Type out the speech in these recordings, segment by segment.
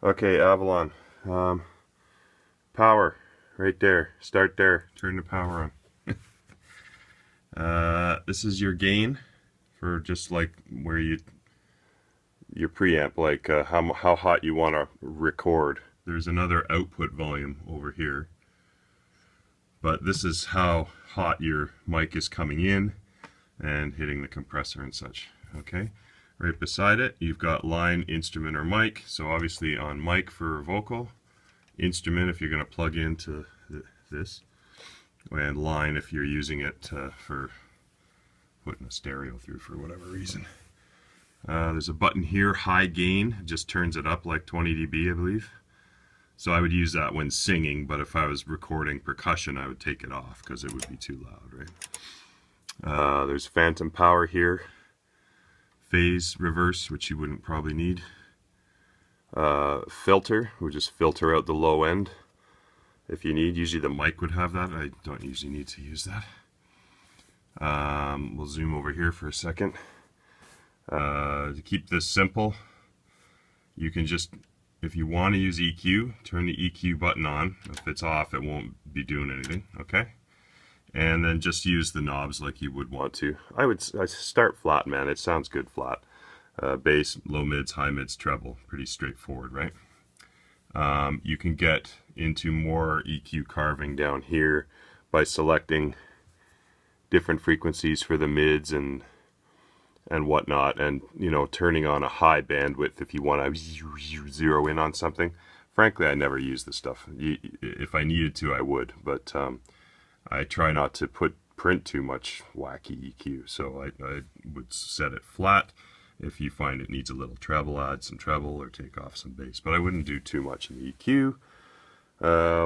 Okay, Avalon. Power, right there. Start there. Turn the power on. This is your gain for just like where your preamp, like how hot you want to record. There's another output volume over here, but this is how hot your mic is coming in and hitting the compressor and such. Okay. Right beside it, you've got line, instrument, or mic. So obviously on mic for vocal, instrument if you're going to plug into this, and line if you're using it for putting a stereo through for whatever reason. There's a button here, high gain, it just turns it up like 20 dB, I believe. So I would use that when singing, but if I was recording percussion, I would take it off because it would be too loud, right? There's phantom power here. Phase reverse, which you wouldn't probably need. Filter, we just filter out the low end if you need. Usually the mic would have that. I don't usually need to use that. We'll zoom over here for a second. To keep this simple, you can just, if you want to use EQ, turn the EQ button on. If it's off, it won't be doing anything, okay? And then just use the knobs like you would want to. I start flat, man. It sounds good flat. Bass, low mids, high mids, treble. Pretty straightforward, right? You can get into more EQ carving down here by selecting different frequencies for the mids and whatnot, and you know, turning on a high bandwidth if you want to zero in on something. Frankly, I never use this stuff. If I needed to, I would, but I try not to print too much wacky EQ, so I would set it flat. If you find it needs a little treble, add some treble or take off some bass, but I wouldn't do too much in the EQ.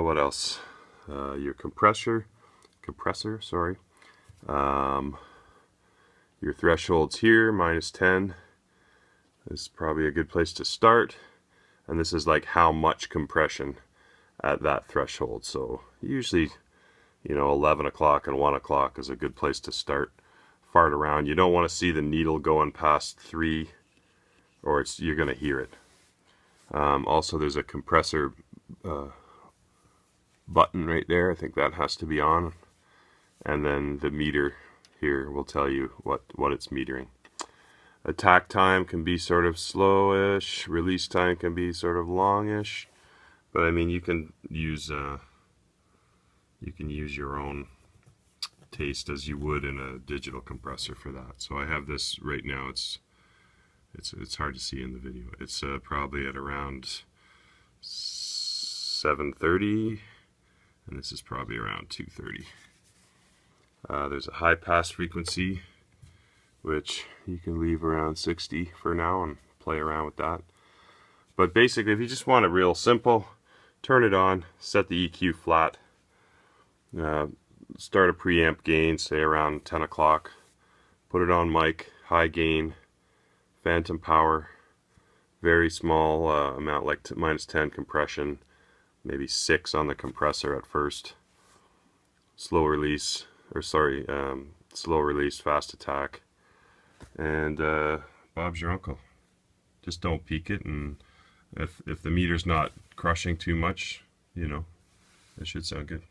What else? Your compressor, sorry. Your thresholds here, -10. This is probably a good place to start, and this is like how much compression at that threshold. So usually, you know, 11 o'clock and 1 o'clock is a good place to start. Fart around. You don't want to see the needle going past 3, or you're going to hear it. Also, there's a compressor button right there. I think that has to be on. And then the meter here will tell you what it's metering. Attack time can be sort of slowish. Release time can be sort of longish. But I mean, you can use your own taste as you would in a digital compressor for that. So I have this right now. It's hard to see in the video. It's probably at around 730, and this is probably around 230. There's a high pass frequency, which you can leave around 60 for now and play around with that. But basically, if you just want it real simple, turn it on, set the EQ flat, start a preamp gain, say around 10 o'clock, put it on mic, high gain, phantom power, very small amount, like -10 compression, maybe 6 on the compressor at first, slow release, fast attack, and Bob's your uncle. Just don't peak it, and if the meter's not crushing too much, you know, it should sound good.